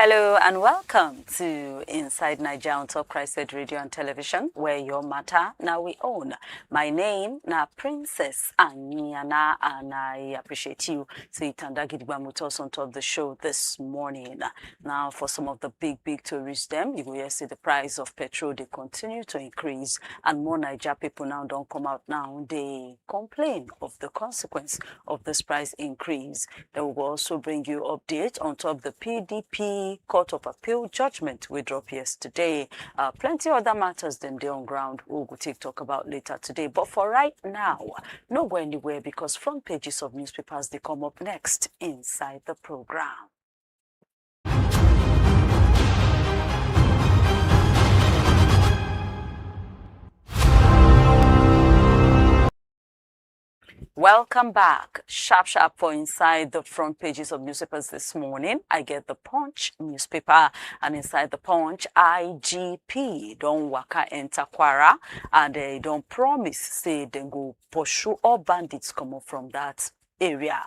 Hello and welcome to Inside Niger on Top Christ Radio and Television, where your matter now we own. My name na Princess Anyana, and I appreciate you. So Itandagidbamutos on top of the show this morning. Now for some of the big tourists them, you will see the price of petrol, they continue to increase, and more Niger people now don't come out now. They complain of the consequence of this price increase. They will also bring you update on top of the PDP Court of Appeal judgment we dropped yesterday. Plenty other matters than they on ground we'll go talk about later today. But for right now, no go anywhere because front pages of newspapers they come up next inside the program. Welcome back. Sharp for inside the front pages of newspapers this morning. I get the Punch newspaper, and inside the Punch, IGP don't waka enter Kwara, and they don't promise say they go pursue all bandits come up from that area.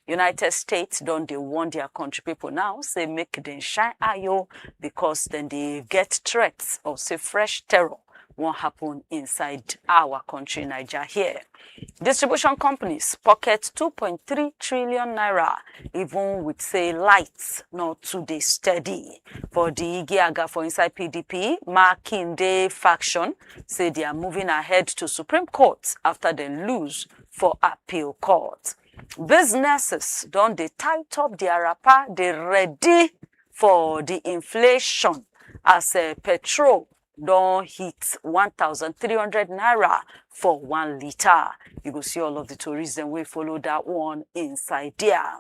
United States don't they warn their country people now say make them shine ayo because then they get threats of say fresh terror won't happen inside our country, Niger here. Distribution companies pocket 2.3 trillion naira, even with say lights not today steady. For the Igiaga for inside PDP, Makinde faction say they are moving ahead to Supreme Court after they lose for appeal court. Businesses don't they tight up their wrapper, they ready for the inflation as petrol don't hit 1,300 naira for 1 liter. You will see all of the tourism we follow that one inside there.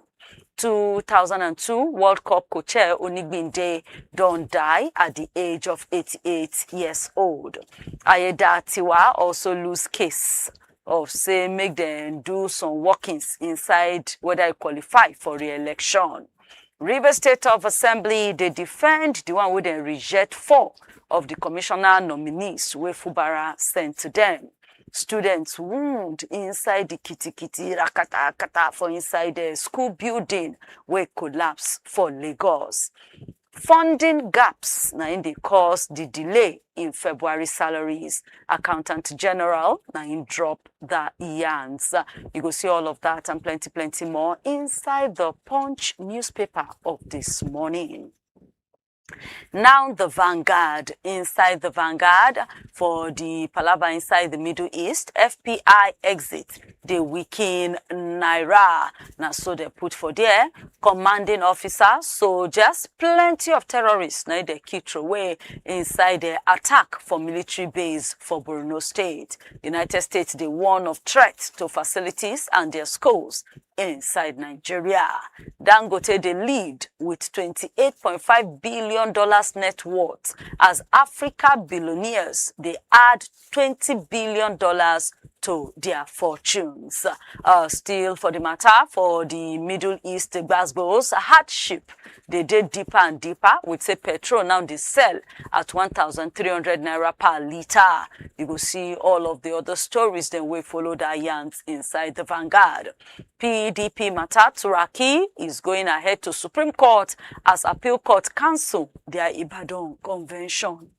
2002 World Cup co-chair Onigbinde don't die at the age of 88 years old. Ayeda Tiwa also lose case of say make them do some workings inside whether I qualify for re-election. Rivers State of Assembly, they defend the one who then reject 4 of the commissioner nominees where Fubara sent to them. Students wound inside the kitty rakata for inside the school building where collapse for Lagos. Funding gaps now in the cause the delay in February salaries. Accountant General now in drop the yarns. You go see all of that and plenty more inside the Punch newspaper of this morning. Now the Vanguard, inside the Vanguard for the Palava inside the Middle East, FPI exit, the weekend Naira. Now so they put for there, commanding officer, soldiers, plenty of terrorists, now they keep away inside the attack for military base for Borno State. United States, they warn of threats to facilities and their schools inside Nigeria. Dangote they lead with $28.5 billion net worth as Africa billionaires they add $20 billion to their fortunes. Still for the matter for the Middle East Glasgow's hardship they did deeper and deeper with say petrol now they sell at 1,300 naira per liter. You will see all of the other stories then we follow the yarns inside the Vanguard. PDP matter, Turaki is going ahead to Supreme Court as appeal court cancel their Ibadan convention.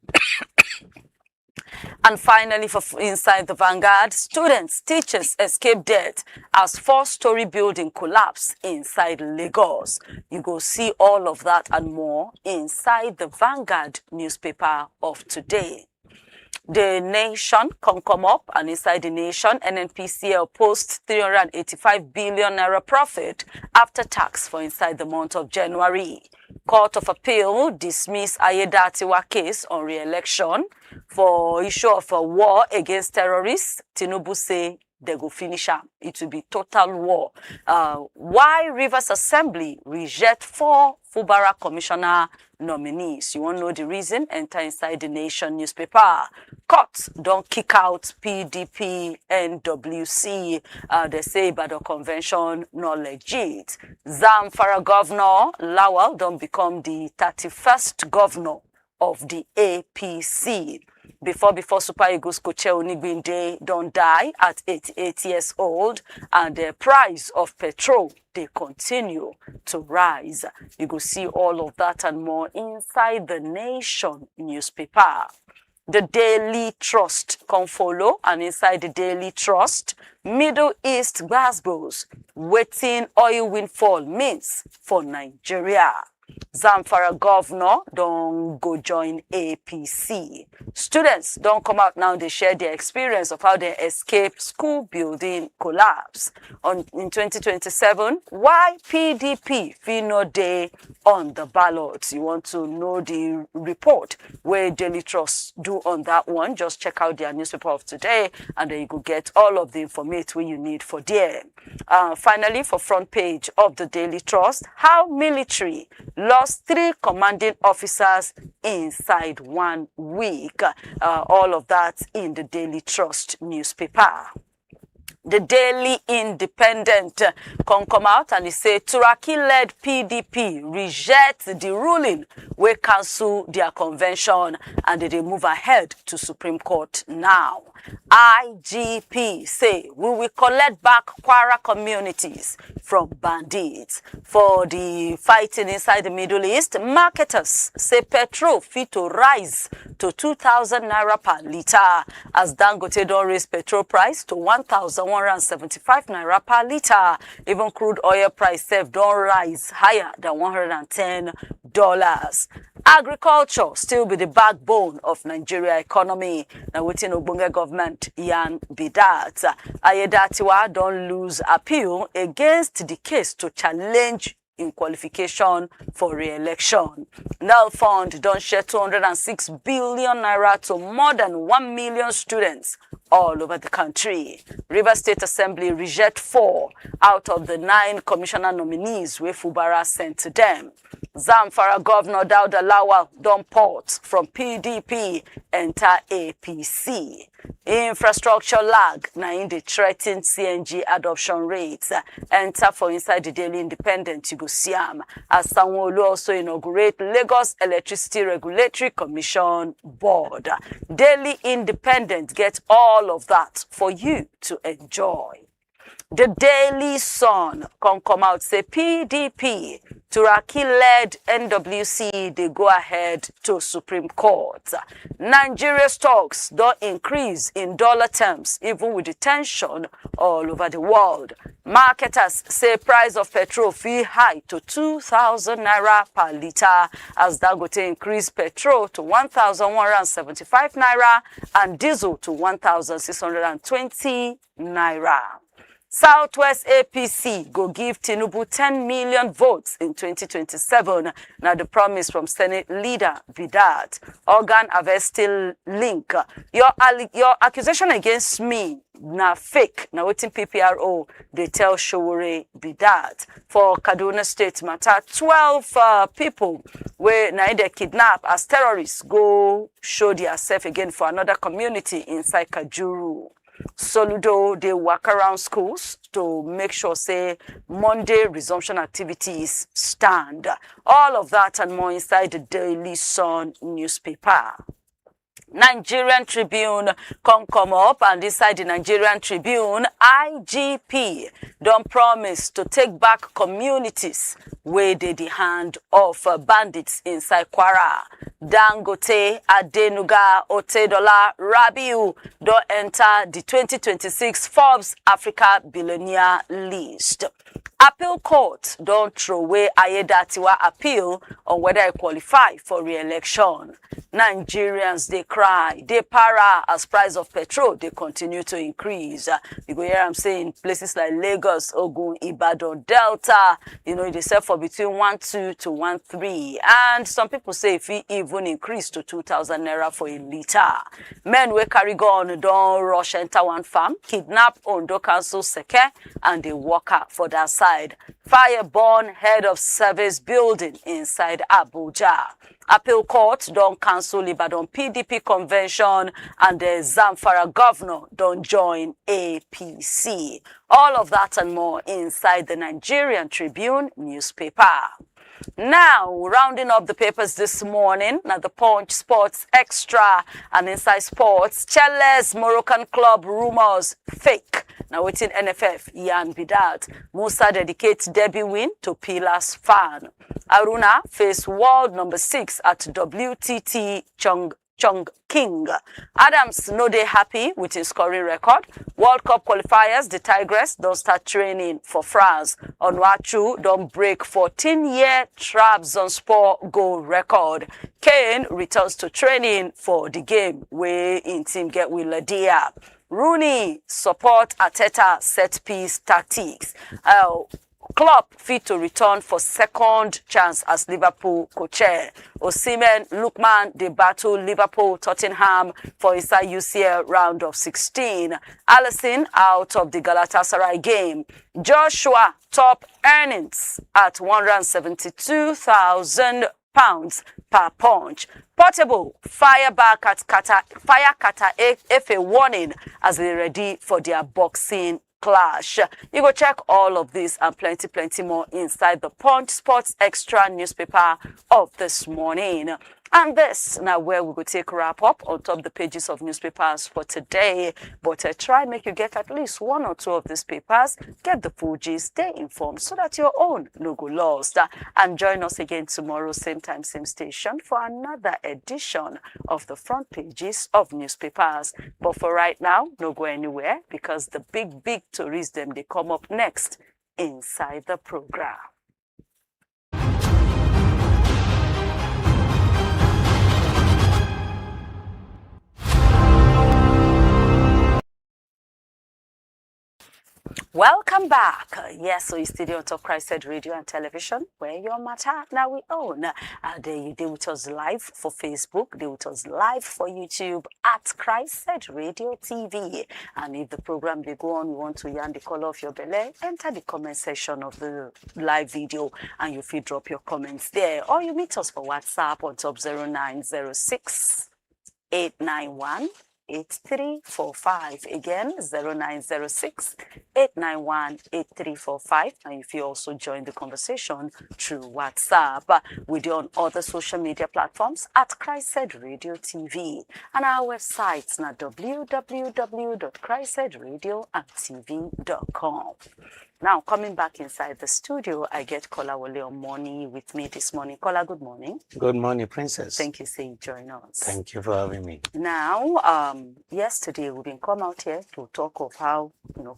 And finally, for inside the Vanguard, students, teachers escape death as 4-story building collapse inside Lagos. You go see all of that and more inside the Vanguard newspaper of today. The Nation come up, and inside the Nation, NNPCL posts 385 billion naira profit after tax for inside the month of January. Court of Appeal dismiss Ayeda Tiwa case on re-election for issue of a war against terrorists. Tinubu say they go finish up. It will be total war. Why Rivers Assembly reject 4 Fubara commissioner nominees? You want to know the reason? Enter inside the Nation newspaper. Courts don't kick out PDP NWC. They say by the convention not legit. Zamfara Governor Lawal don't become the 31st governor of the APC. before Super Eagles coach Onigbinde don't die at 88 years old, and the price of petrol they continue to rise. You go see all of that and more inside the Nation newspaper. The Daily Trust come follow, and inside the Daily Trust, Middle East gbasgbos, waiting oil windfall means for Nigeria. Zamfara Governor don't go join APC. Students don't come out now, they share their experience of how they escape school building collapse. In 2027, why PDP feel no day on the ballot? You want to know the report where Daily Trust do on that one, just check out their newspaper of today, and then you could get all of the information you need for there. Finally, for front page of the Daily Trust, how military lost 3 commanding officers inside 1 week. All of that in the Daily Trust newspaper. The Daily Independent come out and they say Turaki-led PDP reject the ruling where cancel their convention, and they move ahead to Supreme Court now. IGP say we will collect back Kwara communities from bandits. For the fighting inside the Middle East, marketers say petrol fit to rise to 2,000 naira per litre, as Dangote don't raise petrol price to 1,175 naira per litre. Even crude oil price don't rise higher than $110. Agriculture still be the backbone of Nigeria economy. Now within Ogbonge government yan be that. Ayedatiwa don't lose appeal against the case to challenge in qualification for re-election. Now Fund don't share 206 billion naira to more than 1 million students all over the country. Rivers State Assembly reject 4 out of the 9 commissioner nominees where Fubara sent to them. Zamfara Governor Dauda Lawal don't port from PDP enter APC. Infrastructure lag na in the threatened CNG adoption rates. Enter for inside the Daily Independent, you go see am, as Sanwo-Olu also inaugurate Lagos Electricity Regulatory Commission Board. Daily Independent get all of that for you to enjoy. The Daily Sun come out say PDP, Turaki-led NWC, they go ahead to Supreme Court. Nigeria stocks don't increase in dollar terms, even with the tension all over the world. Marketers say price of petrol fee high to 2,000 naira per litre, as Dangote increased petrol to 1,175 naira and diesel to 1,620 naira. Southwest APC go give Tinubu 10 million votes in 2027. Now the promise from Senate leader Vidat. Organ harvesting link. Your accusation against me na fake. Now waiting PPRO they tell Showore Vidat. For Kaduna State matter, 12 people where now they kidnap as terrorists go show themselves again for another community inside Kajuru. Soludo, they work around schools to make sure, say, Monday resumption activities stand. All of that and more inside the Daily Sun newspaper. Nigerian Tribune come up, and inside the Nigerian Tribune, IGP don't promise to take back communities where they the hand of bandits inside Kwara. Dangote, Adenuga, Otedola, Rabiu don't enter the 2026 Forbes Africa Billionaire list. Appeal court don't throw away Ayedatiwa appeal on whether I qualify for re-election. Nigerians, they cry, they para as price of petrol, they continue to increase. You go hear I'm saying places like Lagos, Ogun, Ibadan, Delta, you know, they sell for between 1.2 to 1.3. And some people say if it even increase to 2,000 naira for a litre. Men we carry gun don't rush enter one farm, kidnap Ondo Council Seke, and they walk out for that side. Fireborn head of service building inside Abuja. Appeal court don't cancel Ibadan PDP convention, and the Zamfara governor don't join APC. All of that and more inside the Nigerian Tribune newspaper. Now, rounding up the papers this morning, now the Punch, Sports Extra, and Inside Sports, Cheles Moroccan club rumors fake. Now, waiting NFF, Ian Bidat. Musa dedicates debut win to Pilas fan. Aruna face world number 6 at WTT Chung King. Adams no dey happy with his scoring record. World Cup qualifiers, the Tigress don't start training for France. Onwachu don't break 14-year Trabzonspor goal record. Kane returns to training for the game where in team get with Ladia. Rooney support Arteta set piece tactics. Klopp fit to return for second chance as Liverpool co-chair. Osimhen, Lookman, they battle Liverpool, Tottenham for inside UCL round of 16. Alisson out of the Galatasaray game. Joshua top earnings at £172,000 per punch. Portable fire back at Qatar FA warning as they ready for their boxing clash. You go check all of this and plenty more inside the Punch Sports Extra newspaper of this morning. And this now where we go take wrap up on top the pages of newspapers for today. But try make you get at least one or two of these papers, get the full gist, stay informed so that your own no go lost. And join us again tomorrow, same time, same station for another edition of the front pages of newspapers. But for right now, no go anywhere because the big stories them they come up next inside the program. Welcome back. Yes, so you studio on Top Christ Said Radio and Television, where your matter now we own. There you deal with us live for Facebook, deal with us live for YouTube at Christ Said Radio TV. And if the program they go on, you want to yarn the color of your belly, enter the comment section of the live video and you feel drop your comments there. Or you meet us for WhatsApp on top 0906 891 8345. Again, 0906 891 8345. And if you also join the conversation through WhatsApp, we're on other social media platforms at Christ Said Radio TV. And our website's now www.christsaidradioandtv.com. Now, coming back inside the studio, I get Kola Wole Omoni with me this morning. Kola, good morning. Good morning, Princess. Thank you, saying join us. Thank you for having me. Now, yesterday we've been come out here to talk of how,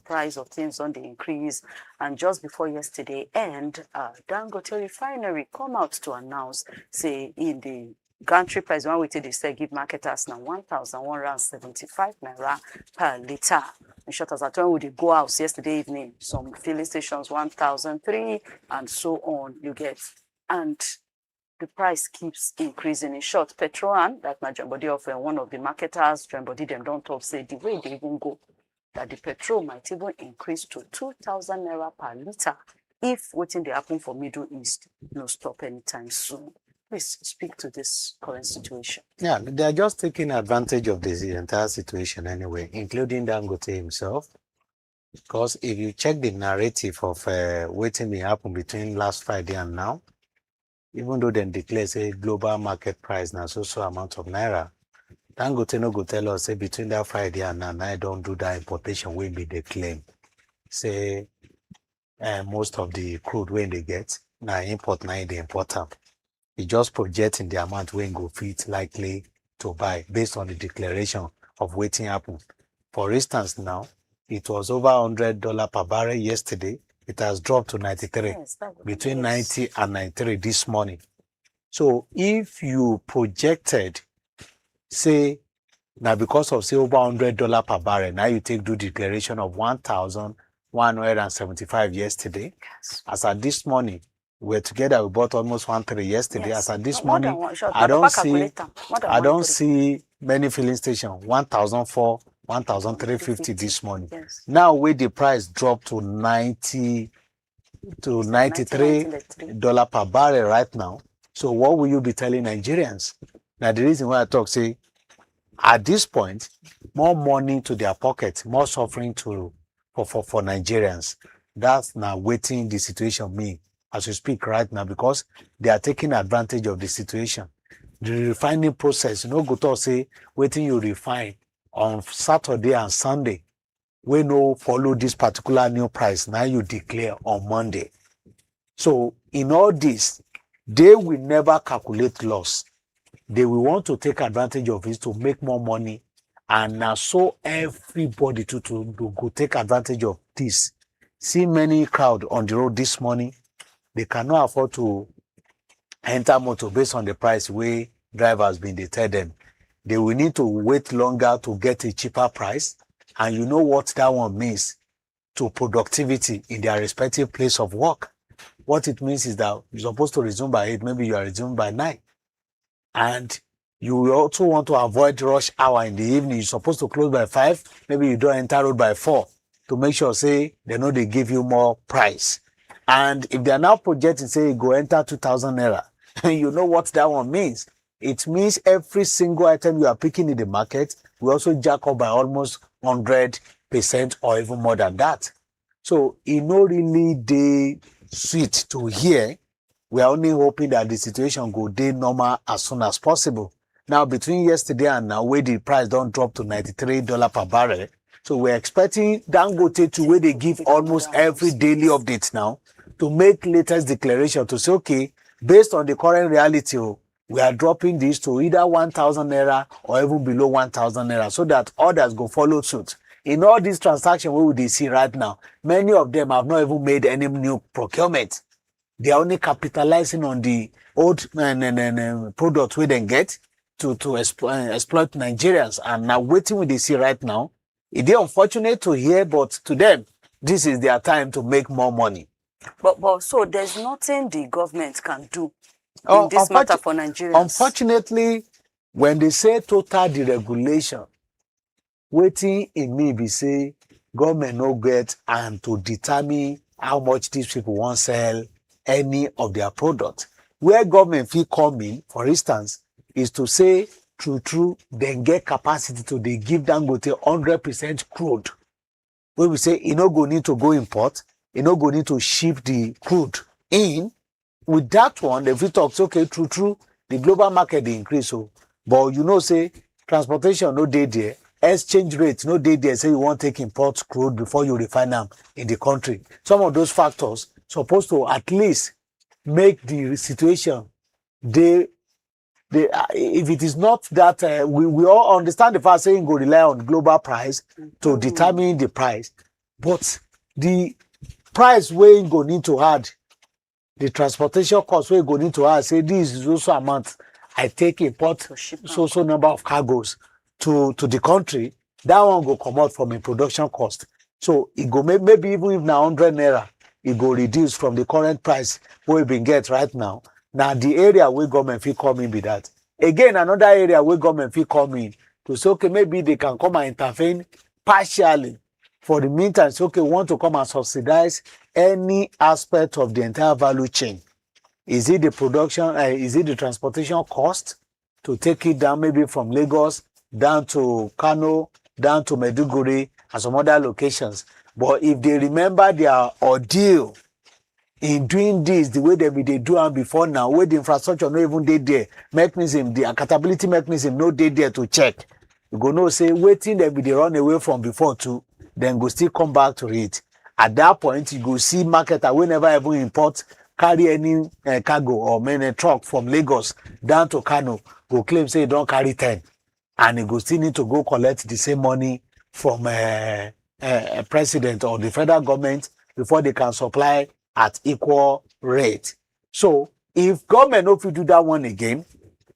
price of things on the increase. And just before yesterday end, Dangote Refinery come out to announce, say, in the gantry price, one way they say give marketers now 1,175 naira per litre. In short, as I told you, they go out yesterday evening, some filling stations 1,003 and so on you get. And the price keeps increasing. In short, Petrol, that my joint body of one of the marketers, joint body them don't talk, say the way they even go, that the petrol might even increase to 2,000 naira per litre if waiting they happen for Middle East no stop anytime soon. Please speak to this current situation. Yeah, they are just taking advantage of this entire situation anyway, including Dangote himself. Because if you check the narrative of waiting to happen between last Friday and now, even though they declare say global market price now so amount of naira, Dangote no go tell us say between that Friday and now I don't do that importation will be the claim. Say most of the crude when they get now import now they import them. He just projecting the amount when go fit likely to buy based on the declaration of waiting happen. For instance, now it was over $100 per barrel yesterday. It has dropped to 93, yes, between 90 and 93 this morning. So if you projected, say, now because of say over $100 per barrel, now you do declaration of 1,175 yesterday. Yes. As at this morning, we're together. We bought almost 1.3 yesterday. Yes. As at this morning, I don't see many filling stations. 1,004, 1,350 this morning. Yes. Now, with the price dropped to $93 per barrel right now. So, what will you be telling Nigerians? Now, the reason why I talk, say, at this point, more money to their pocket, more suffering for Nigerians. That's now waiting the situation me as we speak right now because they are taking advantage of the situation. The refining process, go to say, waiting you refine on Saturday and Sunday. We no follow this particular new price. Now you declare on Monday. So in all this, they will never calculate loss. They will want to take advantage of it to make more money. And now so everybody to go take advantage of this. See many crowd on the road this morning. They cannot afford to enter motor based on the price way drivers been they tell them. They will need to wait longer to get a cheaper price. And you know what that one means to productivity in their respective place of work. What it means is that you're supposed to resume by 8, maybe you are resuming by 9. And you also want to avoid rush hour in the evening. You're supposed to close by 5, maybe you don't enter road by 4 to make sure, say, they know they give you more price. And if they are now projecting, say, you go enter 2,000 naira, you know what that one means. It means every single item you are picking in the market will also jack up by almost 100% or even more than that. So, it no really dey sweet to hear. We are only hoping that the situation go dey normal as soon as possible. Now, between yesterday and now, where the price don't drop to $93 per barrel, so we're expecting Dangote to where they give almost every daily update now to make latest declaration to say, okay, based on the current reality, we are dropping this to either 1,000 naira or even below 1,000 naira so that others go follow suit. In all these transactions we will see right now, many of them have not even made any new procurement. They are only capitalizing on the old product we then get to exploit Nigerians. And now waiting with the see right now, it is unfortunate to hear, but to them, this is their time to make more money. But so there's nothing the government can do in this matter for Nigerians. Unfortunately, when they say total deregulation, waiting in me be say government no get and to determine how much these people want sell any of their product. Where government fee come in, for instance, is to say true, then get capacity to they give Dangote 100% crude. Where we say you no go need to go import, you no go need to ship the crude in. With that one, if we talk, okay, true, the global market they increase. So, but you know, say transportation no dey there, exchange rate no dey there. Say you want to take import crude before you refine them in the country. Some of those factors supposed to at least make the situation if it is not that we all understand the fact saying go rely on global price to determine the price, but the price we go need to add, the transportation cost we go need to add, say this is also amount I take import so number of cargoes to the country, that one go come out from a production cost. So it go maybe even if now 100 naira, it go reduce from the current price we been get right now. Now the area where government fee come in be that. Again, another area where government fee come in to say, okay, maybe they can come and intervene partially. For the meantime, say, okay, we want to come and subsidize any aspect of the entire value chain. Is it the production, is it the transportation cost to take it down maybe from Lagos down to Kano, down to Maiduguri and some other locations. But if they remember their ordeal in doing this the way they do them before now, where the infrastructure no even dey there, mechanism, the accountability mechanism no dey there to check, you go know say waiting they run away from before too, then go still come back to it. At that point, you go see marketer we never even import, carry any cargo or many truck from Lagos down to Kano, go claim say you don't carry 10, and you go still need to go collect the same money from president or the federal government before they can supply at equal rate. So if government no fit do that one again,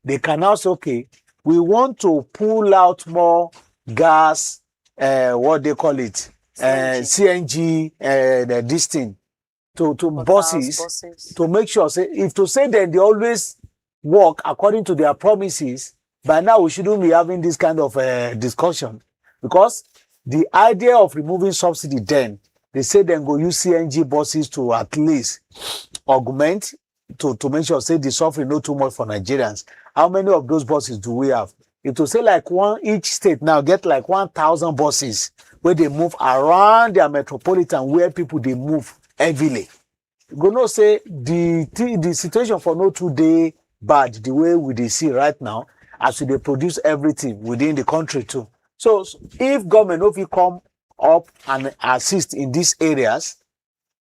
they can now say, okay, we want to pull out more gas, what they call it, CNG, this thing, to buses, to make sure, say, if to say that they always work according to their promises, by now we shouldn't be having this kind of discussion. Because the idea of removing subsidy then, they say then go use CNG buses to at least augment, to make sure, say, the suffering not too much for Nigerians. How many of those buses do we have? If to say like each state now get like 1,000 buses where they move around their metropolitan where people they move heavily. go no say the situation for no today bad the way we dey see right now as we dey produce everything within the country too. So if government no fit come up and assist in these areas,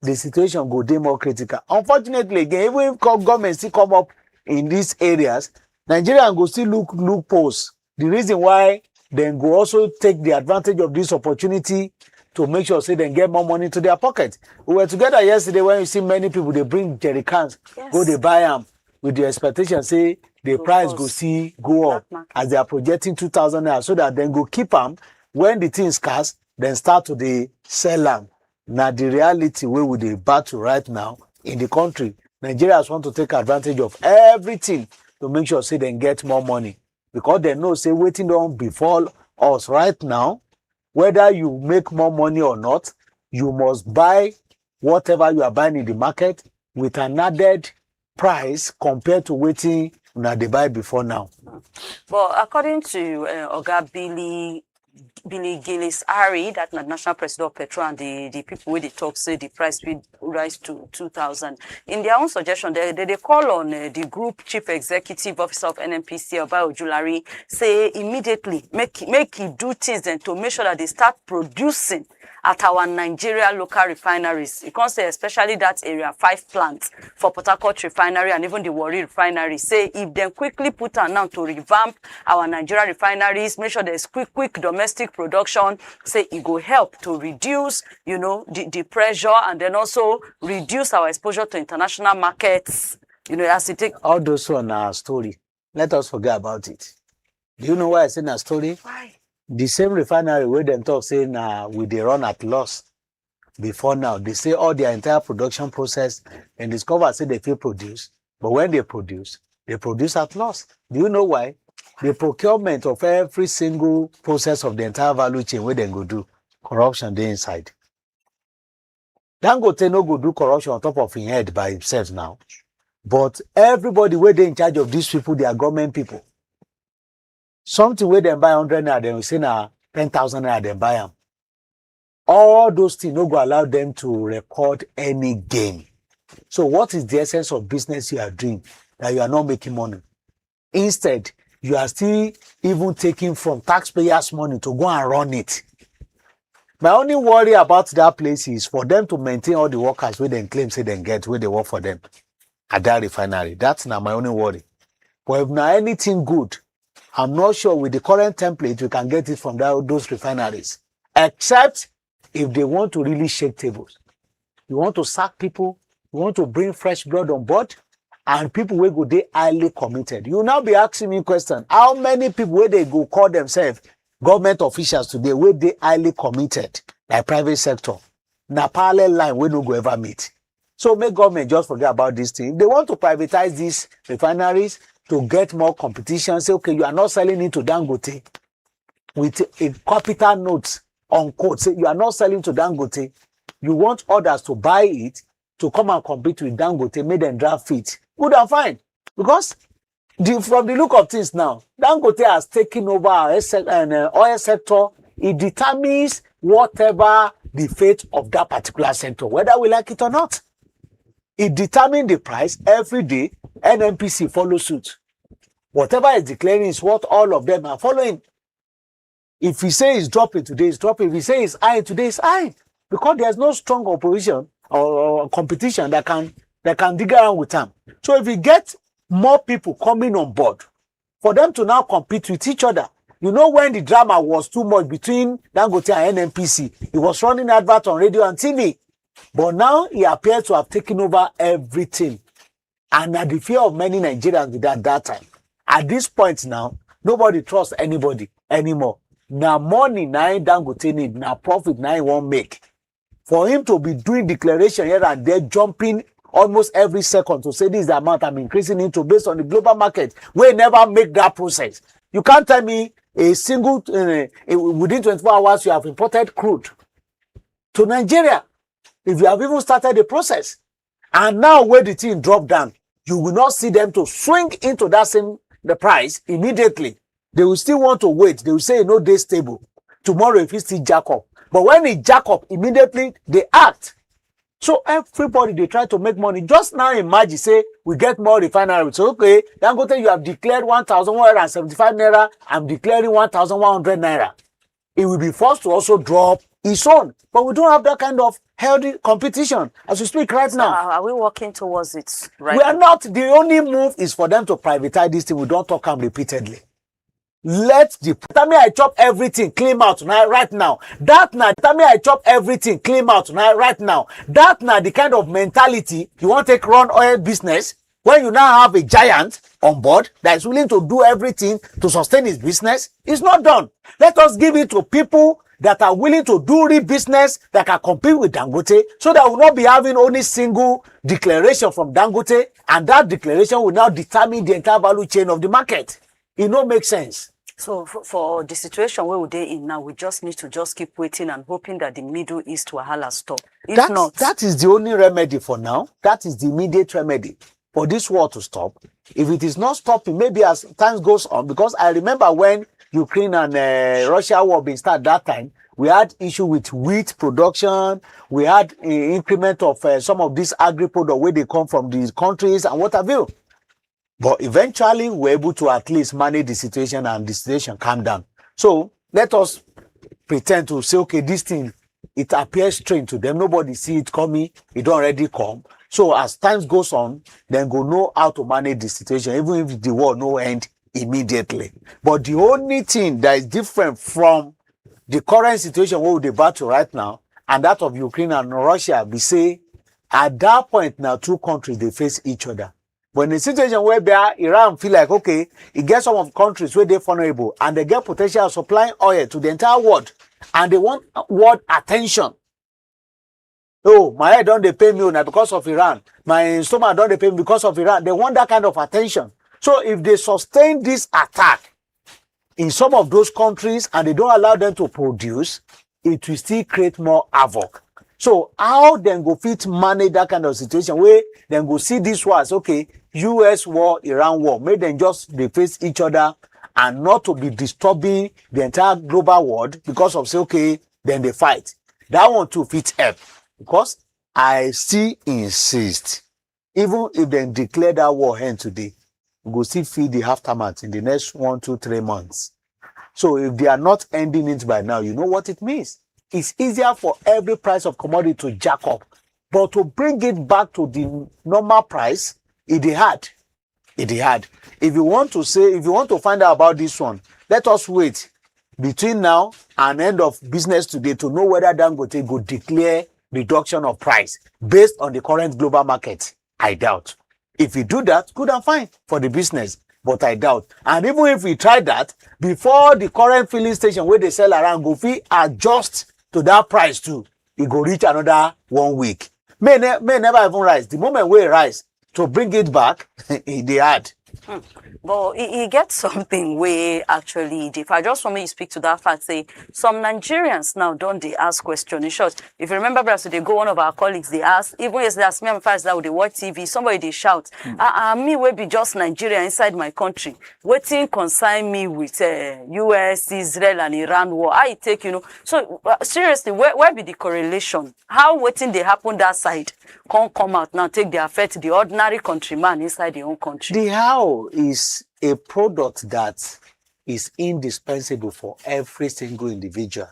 the situation go dey more critical. Unfortunately, again, even if government still come up in these areas, Nigerians go still look loopholes. The reason why dem go also take the advantage of this opportunity to make sure say dem get more money to their pocket. We were together yesterday when you see many people they bring jerry cans, Yes. go they buy them with the expectation say the price go see go up as they are projecting 2,000 naira so that then go keep them when the things scarce, then start to the sell them. Now the reality where we dey battle right now in the country, Nigerians want to take advantage of everything to make sure say they get more money because they know say waiting on befall us right now. Whether you make more money or not, you must buy whatever you are buying in the market with an added price compared to waiting when they buy before now. But according to Oga Billy Gillis-Harry, that national president of Petrol, and the people with the talk say the price will rise to 2,000. In their own suggestion, they call on the group chief executive officer of NNPC, Oba Ojulari, say immediately make he do things then to make sure that they start producing at our Nigeria local refineries. You can say especially that area, 5 plants for Port Harcourt refinery and even the Warri refinery. Say if they quickly put an now to revamp our Nigeria refineries, make sure there's quick domestic production, say it will help to reduce, you know, the pressure and then also reduce our exposure to international markets, you know, as it take. All those on our story, let us forget about it. Do you know why I say a story? Why? The same refinery where them talk say we they run at loss before now. They say all their entire production process and discover say they feel produce, but when they produce at loss. Do you know why? The procurement of every single process of the entire value chain where they go do corruption they inside. Dangote no go do corruption on top of his head by himself now. But everybody where they in charge of these people, they are government people. Something where they buy 100 naira, they will say 10,000 naira, they buy them. All those things no go allow them to record any gain. So what is the essence of business you are doing that you are not making money? Instead, you are still even taking from taxpayers' money to go and run it. My only worry about that place is for them to maintain all the workers where they claim say they get where they work for them at that refinery. That's not my only worry. But if not anything good, I'm not sure with the current template we can get it from those refineries. Except if they want to really shake tables. You want to sack people, you want to bring fresh blood on board, and people will go they highly committed. You now be asking me a question. How many people where they go call themselves government officials today where they highly committed like private sector? Na parallel line we no go ever meet. So make government just forget about this thing. They want to privatize these refineries to get more competition. Say, okay, you are not selling it to Dangote with a capital note on quote. Say you are not selling to Dangote. You want others to buy it to come and compete with Dangote, make them draft it. Good and fine. Because from the look of things now, Dangote has taken over our oil sector. It determines whatever the fate of that particular sector, whether we like it or not. It determines the price every day. NNPC follow suit. Whatever is declaring is what all of them are following. If we say it's dropping today, it's dropping. If we say it's high today, it's high. Because there's no strong opposition or competition that can dig around with them. So if we get more people coming on board, for them to now compete with each other, you know when the drama was too much between Dangote and NNPC, he was running advert on radio and TV. But now he appears to have taken over everything. And at the fear of many Nigerians with that time. At this point now, nobody trusts anybody anymore. Now money, now Dangote need, now profit, now he won't make. For him to be doing declaration here and there, jumping almost every second to say this is the amount I'm increasing into based on the global market, we never make that process. You can't tell me a single, within 24 hours you have imported crude to Nigeria. If you have even started the process. And now where the thing drop down, you will not see them to swing into that the price immediately. They will still want to wait. They will say, no, they stable. Tomorrow if it still jack up. But when it jack up, immediately they act So everybody, they try to make money. Just now imagine, say, we get more refinery. So, okay, Dangote, you have declared 1,175 naira. I'm declaring 1,100 naira. It will be forced to also drop its own. But we don't have that kind of healthy competition as we speak right now. Are we working towards it right We are now? not. The only move is for them to privatize this thing. We don't talk them repeatedly. Let the tell me I chop everything clean out now, right now. That now tell me I chop everything clean out now, right now. That now the kind of mentality you want to take run oil business when you now have a giant on board that is willing to do everything to sustain his business. It's not done. Let us give it to people that are willing to do real business that can compete with Dangote, so that we'll not be having only single declaration from Dangote, and that declaration will now determine the entire value chain of the market. It don't make sense. So for the situation where we're in now, we just need to just keep waiting and hoping that the Middle East wahala stop. If not, that is the only remedy for now. That is the immediate remedy for this war to stop. If it is not stopping, maybe as time goes on, because I remember when Ukraine and Russia war being started that time, we had issue with wheat production. We had increment of some of these agri-products where they come from these countries and what have you. But eventually, we're able to at least manage the situation and the situation calm down. So let us pretend to say, okay, this thing, it appears strange to them. Nobody see it coming. It don't already come. So as time goes on, then go know how to manage the situation, even if the war no end immediately. But the only thing that is different from the current situation where we battle right now and that of Ukraine and Russia, we say at that point now, two countries, they face each other. But in a situation where Iran feel like, okay, it gets some of countries where they're vulnerable and they get potential of supplying oil to the entire world and they want world attention. Oh, my head don't they pay me now because of Iran. My stomach don't they pay me because of Iran. They want that kind of attention. So if they sustain this attack in some of those countries and they don't allow them to produce, it will still create more havoc. So how then go fit manage that kind of situation where then go see this war as, okay, US war, Iran war, make them just they face each other and not to be disturbing the entire global world because of say, okay, then they fight. That one too fit help because I still insist, even if they declare that war end today, we go still feel the aftermath in the next 1, 2, 3 months. So if they are not ending it by now, you know what it means. It's easier for every price of commodity to jack up, but to bring it back to the normal price, it is hard. It is hard. If you want to find out about this one, let us wait between now and end of business today to know whether Dangote go declare reduction of price based on the current global market. I doubt. If we do that, good and fine for the business, but I doubt. And even if we try that, before the current filling station where they sell around go fit adjust to that price too, it go reach another 1 week. May never even rise. The moment we rise, to bring it back, they had. But he gets something where actually, if I just want me to speak to that fact, say some Nigerians now don't they ask questions. In short, if you remember, perhaps they go one of our colleagues, they ask, even as they ask me, I'm fast that they watch TV, somebody they shout, me will be just Nigeria inside my country. Waiting consign me with US, Israel, and Iran war. I take, So seriously, where be the correlation? How waiting they happen that side can't come out now, take the effect the ordinary countryman inside their own country? The how is a product that is indispensable for every single individual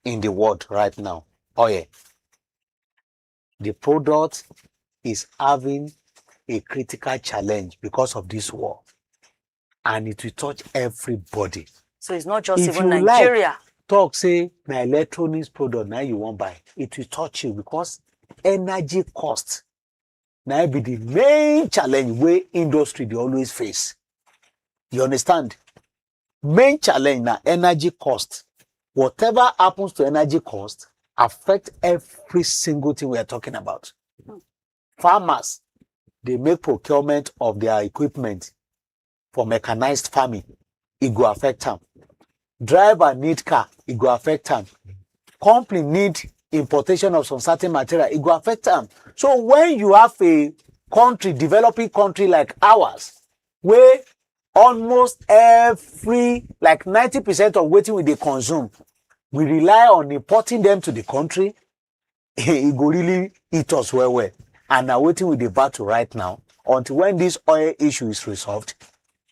in the world right now. Oh yeah. The product is having a critical challenge because of this war. And it will touch everybody. So it's not just if even you Nigeria. Like, talk, say, my electronics product, now you won't buy. It will touch you because energy cost now be the main challenge where industry they always face. You understand? Main challenge now energy cost. Whatever happens to energy cost affect every single thing we are talking about. Farmers, they make procurement of their equipment for mechanized farming. It go affect them. Driver need car, it go affect them. Company need importation of some certain material, it go affect them. So when you have a country, developing country like ours, where almost every, like 90% of what we they consume, we rely on importing them to the country, it go really eat us well. And now waiting with the battle right now. Until when this oil issue is resolved,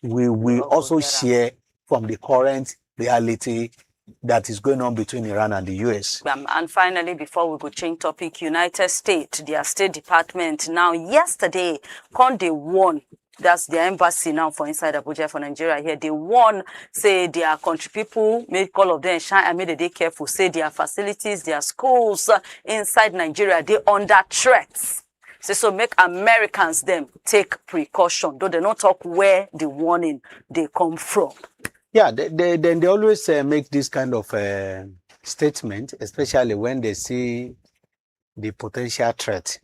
we will also share from the current reality that is going on between Iran and the US. And finally, before we go change topic, United States, their State Department, now yesterday, they won. That's their embassy now for inside Abuja for Nigeria here. They won, say their country people, make all of them shine and made they careful, say their facilities, their schools inside Nigeria, they under threats. So make Americans them take precaution, though they not talk where the warning they come from. Yeah, they always make this kind of statement, especially when they see the potential threat.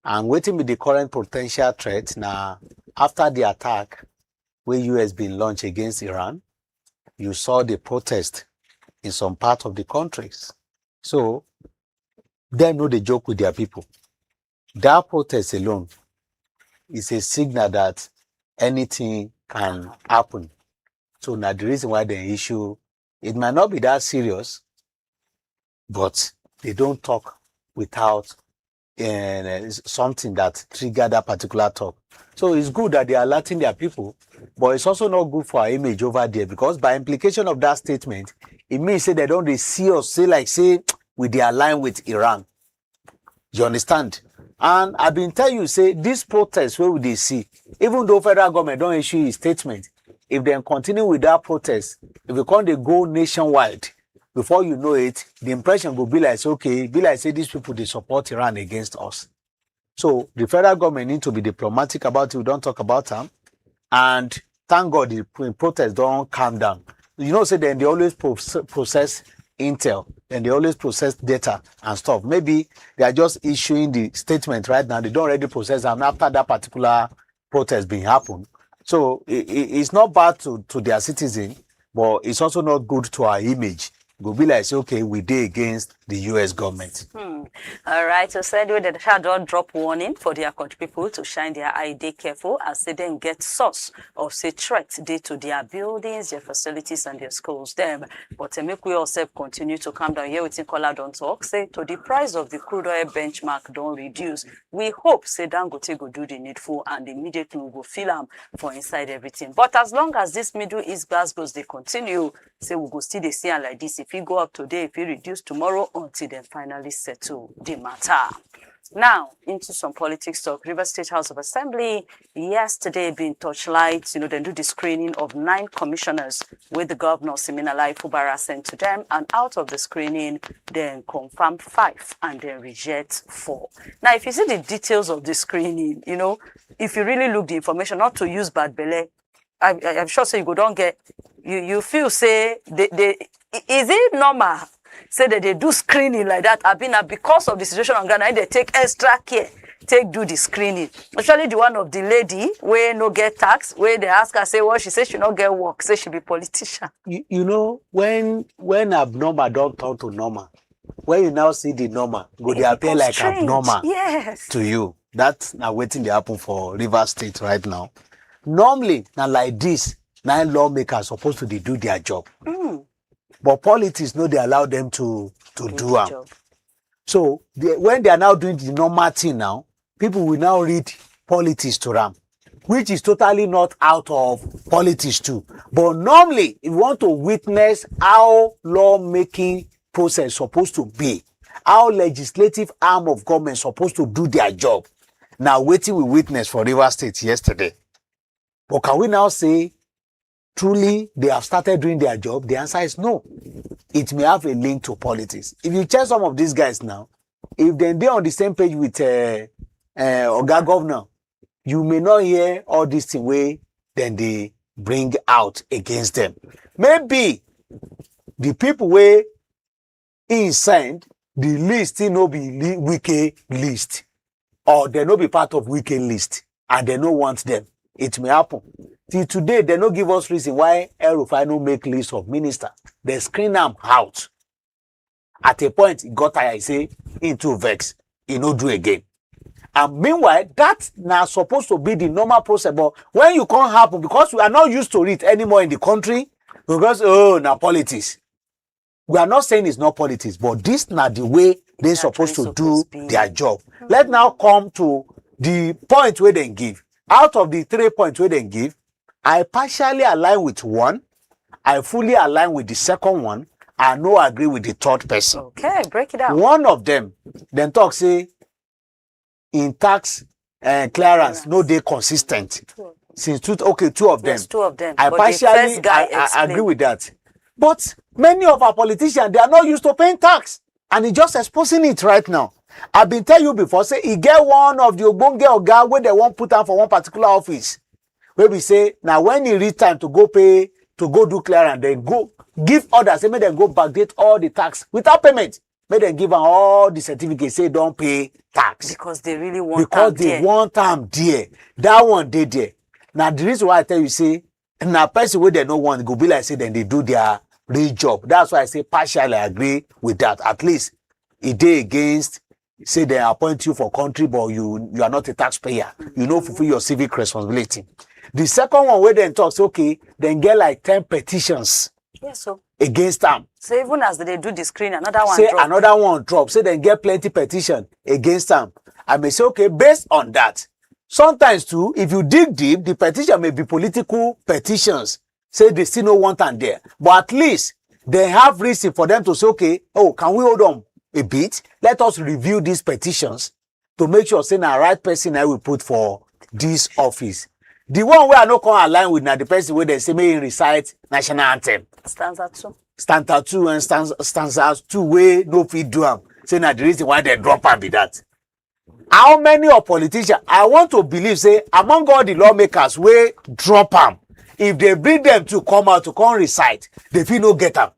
And waiting with the current potential threat now, after the attack where US been launched against Iran, you saw the protest in some part of the countries. So they know the joke with their people. That protest alone is a signal that anything can happen. So now the reason why they issue, it might not be that serious, but they don't talk without something that triggered that particular talk. So it's good that they are alerting their people, but it's also not good for our image over there, because by implication of that statement, it means say they don't see us say we they align with Iran. You understand? And I've been telling you, say this protest where would they see, even though federal government don't issue a statement, if they continue with that protest, if they come they go nationwide, before you know it, the impression will be like, okay, be like say these people they support Iran against us. So the federal government need to be diplomatic about it. We don't talk about them. And thank God the protests don't calm down. You know, say then they always process intel, and they always process data and stuff. Maybe they are just issuing the statement right now. They don't already process them after that particular protest being happened. So it's not bad to their citizen, but it's also not good to our image. Go be like, say, okay, we did against the US government. All right, so said we that had don't drop warning for their country people to shine their eye, they careful as they then get source of say threat day to their buildings, their facilities, and their schools them. But make we also continue to calm down here with Nicola don't talk, say to the price of the crude oil benchmark don't reduce. We hope say Dangote go do the needful and immediately we go fill them for inside everything. But as long as this Middle East Glasgows they continue, say we go still they see like this. If you go up today, if you reduce tomorrow, until they finally settle the matter. Now, into some politics talk. Rivers State House of Assembly yesterday been torchlight, they do the screening of 9 commissioners with the Governor Siminalayi Fubara sent to them, and out of the screening, then confirm 5 and then reject 4. Now, if you see the details of the screening, if you really look the information, not to use bad belly, I'm sure so you go don't get, you feel say, is it normal? Say that they do screening like that. I mean, because of the situation on Ghana, they take extra care, do the screening. Actually, the one of the lady where no get tax, where they ask her, say, well, she says she not get work, say she be politician. When abnormal don't talk to normal, when you now see the normal, they appear like strange. Abnormal to you. That's now waiting to happen for Rivers State right now. Normally, now like this, 9 lawmakers supposed to do their job. But politics, they allow them to do it. So when they are now doing the normal thing now, people will now read politics to them, which is totally not out of politics too. But normally, if you want to witness how lawmaking process supposed to be, how legislative arm of government supposed to do their job, now waiting we witness for Rivers State yesterday. But can we now say, truly, they have started doing their job? The answer is no. It may have a link to politics. If you check some of these guys now, if they're on the same page with Oga Governor, you may not hear all this thing way then they bring out against them. Maybe the people where he sent, the list still no be Wike list, or they no be part of Wike list, and they no want them. It may happen. Till today, they no give us reason why El-Rufai no make list of minister. They screen them out. At a point, he got tired, he say, into vex, he no do again. And meanwhile, that's now supposed to be the normal process. But when you can't happen, because we are not used to it anymore in the country, because, now politics. We are not saying it's not politics, but this now the way they're supposed to do their job. Let's now come to the point where they give. Out of the 3 points where they give, I partially align with one, I fully align with the second one, I no agree with the third person. Okay, break it down. One of them, then talk say, in tax clearance, no they consistent. Since two of them. Yes, two of them. I But partially I agree with that. But many of our politicians, they are not used to paying tax. And he just exposing it right now. I've been telling you before, say, he get one of the ogbonge oga where they won't put on for one particular office. Where we say, now when he reach time to go pay, to go do clearance, then go give orders, say, make them go backdate all the tax without payment. Make them give them all the certificates, say, don't pay tax. Because they really want because they want them there. That one they there. Now the reason why I tell you, say, now person where they don't want go be like say then they do their real job. That's why I say partially agree with that. At least it they against say they appoint you for country, but you are not a taxpayer. You know fulfill your civic responsibility. The second one where then talks, okay, then get like 10 petitions. Yes, so against them. So even as they do the screen, another one say drop. Another one drop. Say then get plenty petition against them. I may say, okay, based on that. Sometimes too, if you dig deep, the petition may be political petitions. Say they still no want them there. But at least they have reason for them to say, okay, oh, can we hold on a bit? Let us review these petitions to make sure say the right person I will put for this office. The one where I no come align with now the person where they say may recite national anthem. Stanza 2. Stanza 2 and stanza 2 way no fit do am. Say now the reason why they drop am be that. How many of politicians I want to believe say among all the lawmakers wey drop am, if they bring them to come out to come recite, they fit no get am.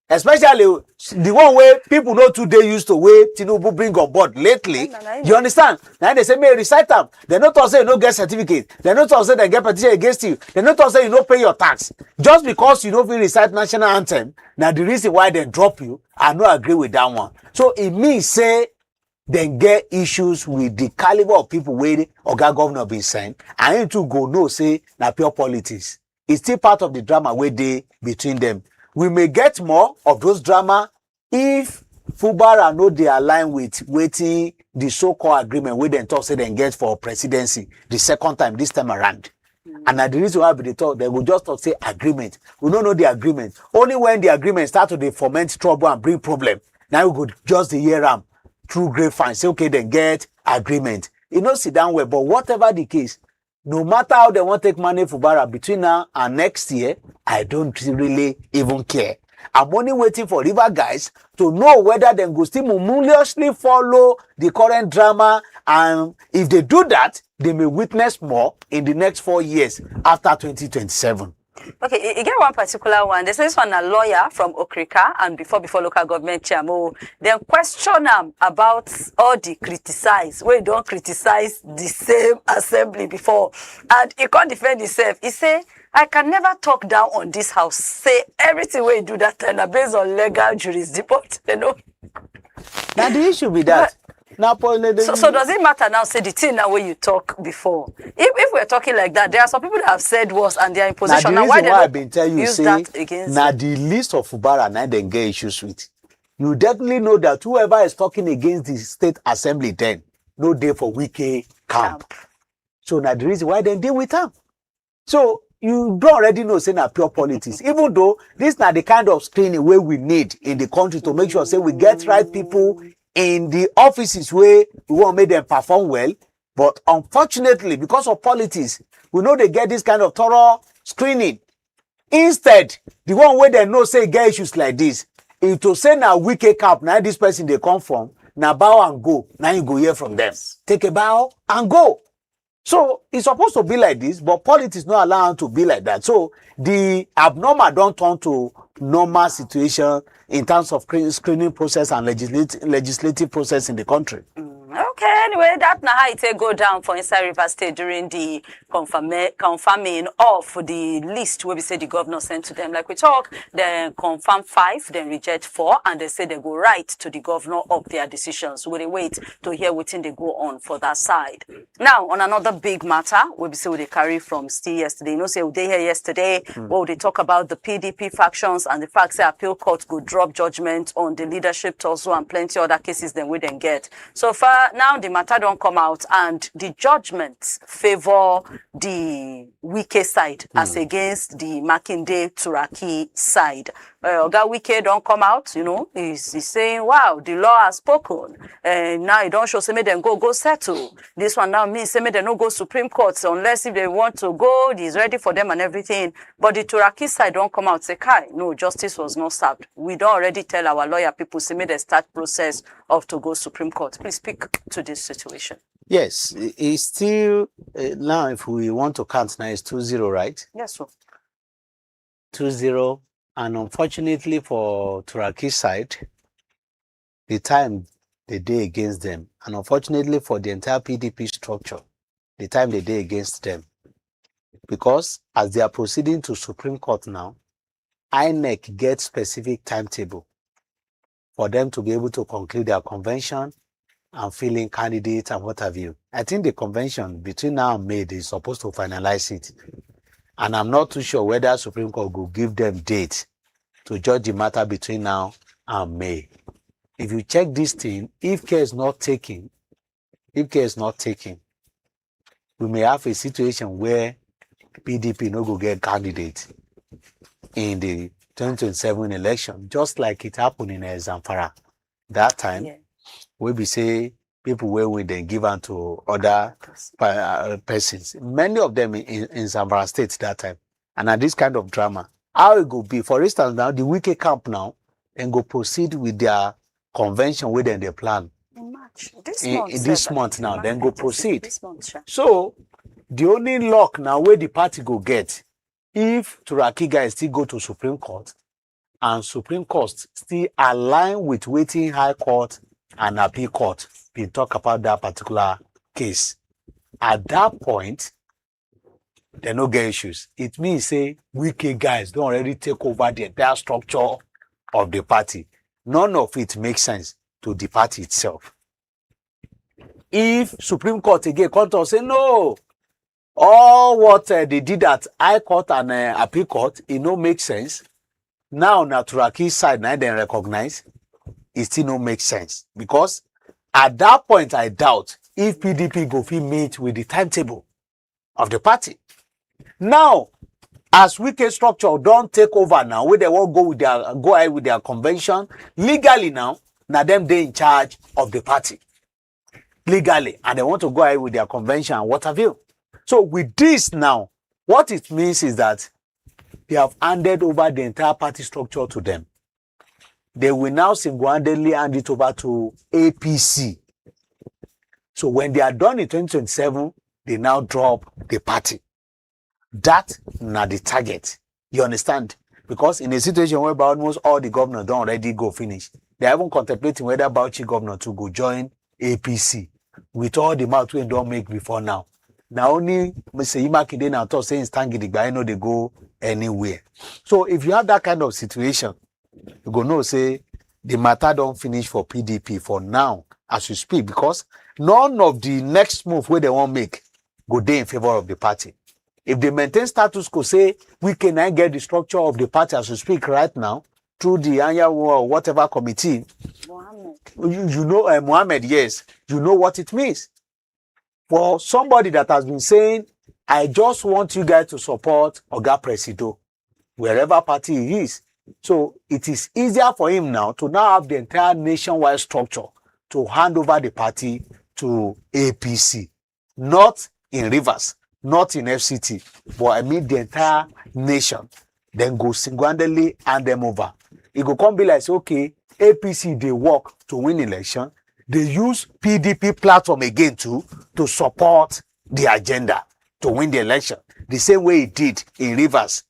Especially the one where people know today used to wey Tinubu bring on board lately. You understand? Now they say may recite them. They not talk say you no get certificate. They not talk say they get petition against you. They not talk say you no pay your tax. Just because you no fit recite national anthem. Now the reason why they drop you, I no agree with that one. So it means say then get issues with the caliber of people where Oga Governor been sent. I need to go no say na pure politics. It's still part of the drama where they between them. We may get more of those drama if Fubara no they align with waiting the so-called agreement where they talk say they get for presidency the second time this time around. And at the reason why they talk, they will just talk say agreement. We don't know the agreement. Only when the agreement start to they foment trouble and bring problem. Now we go just the year through grapevine, say okay, then get agreement. You know, sit down well, but whatever the case, no matter how they want to take money for Fubara between now and next year, I don't really even care. I'm only waiting for River guys to know whether they go still mumulously follow the current drama, and if they do that, they may witness more in the next 4 years after 2027. Okay, you get one particular one. They say this one a lawyer from Okrika and before local government chairman. Then question them about all the criticize. We don't criticize the same assembly before. And he can't defend himself. He say, I can never talk down on this house. Say everything we do that time based on legal jurisdiction. You know. Now the issue with that. Now, so does it matter now? Say the thing now where you talk before. If we're talking like that, there are some people that have said worse and they are in position. Now, now why they I've been telling you, use say, that against now the list of Fubara now they get issues with. You definitely know that whoever is talking against the state assembly then, no day for Wike camp. So now the reason why they deal with them. So you don't already know say na pure politics. Even though this na the kind of screening where we need in the country to make sure say we get right people in the offices where we want to make them perform well. But unfortunately, because of politics, we know they get this kind of thorough screening. Instead, the one where they know say get issues like this, if to say now Wike camp, now this person they come from, now bow and go, now you go hear from them. Take a bow and go. So it's supposed to be like this, but politics not allowed to be like that. So the abnormal don't turn to normal situation in terms of screening process and legislative process in the country. Okay, anyway, that na how it go down for inside River State during the confirming of the list where we say the governor sent to them. Like we talk, they confirm 5, then reject 4, and they say they go right to the governor of their decisions. We wait to hear what they go on for that side. Now, on another big matter, we say they carry from still yesterday. You know, say they here yesterday, where they talk about the PDP factions and the fact that appeal court could drop judgment on the leadership torso and plenty other cases than we then get. So far, now the matter don't come out and the judgments favor the Wike side as against the Makinde Turaki side. Oga Wike don't come out, you know, he's saying, wow, the law has spoken. Now it don't show, say, me them go settle. This one now means, say, me they no go Supreme Court unless if they want to go, he's ready for them and everything. But the Turaki side don't come out, say, Kai, no, justice was not served. We don't already tell our lawyer people, say, me they start process of to go Supreme Court. Please speak to this situation. Yes, it's still, now if we want to count now, it's 2-0, right? Yes, sir. 2-0. And unfortunately for Turaki side, the time they day against them. And unfortunately for the entire PDP structure, the time they day against them. Because as they are proceeding to Supreme Court now, INEC gets specific timetable for them to be able to conclude their convention and fill in candidates and what have you. I think the convention between now and May, they're supposed to finalize it. And I'm not too sure whether Supreme Court will give them date to judge the matter between now and May. If you check this thing, if care is not taken, we may have a situation where PDP no go get candidate in the 2027 election, just like it happened in Zamfara. That time, we be say people will then give on to other persons. Many of them in Zamfara State that time. And at this kind of drama, how it go be? For instance, now the Wike camp now and go proceed with their convention within their plan. In March. This month now, then go proceed. This month, sure. So the only luck now where the party go get, if Turaki guys still go to Supreme Court and Supreme Court still align with waiting High Court and Appeal Court, we talk about that particular case. At that point, there no get issues. It means say Wike guys don't already take over the entire structure of the party. None of it makes sense to the party itself. If Supreme Court again come to say no, all what they did at High Court and Appeal Court, it no make sense. Now Turaki side now they recognize it still no make sense, because at that point I doubt if PDP go fit meet with the timetable of the party. Now, as Wike structure don't take over now, where they won't go ahead with their convention legally now them they in charge of the party legally, and they want to go ahead with their convention and what have you. So with this now, what it means is that they have handed over the entire party structure to them. They will now single-handedly hand it over to APC. So when they are done in 2027, they now drop the party. That not the target. You understand? Because in a situation whereby almost all the governors don't already go finish, they are even contemplating whether Bauchi governor to go join APC with all the mouth we don't make before now. Now only Mr. Imakinde now talk saying stand gidigba, I know they go anywhere. So if you have that kind of situation, you go know say the matter don't finish for PDP for now as we speak, because none of the next move where they won't make go there in favor of the party. If they maintain status quo, say we cannot get the structure of the party as we speak right now through the annual or whatever committee. You know, Mohammed, yes, you know what it means. For somebody that has been saying, I just want you guys to support Oga Presido, wherever party he is. So it is easier for him now to now have the entire nationwide structure to hand over the party to APC, not in Rivers, not in FCT, but I mean the entire nation. Then go single-handedly hand them over. It go come be like, okay, APC, they work to win election. They use PDP platform again to support the agenda to win the election. The same way it did in Rivers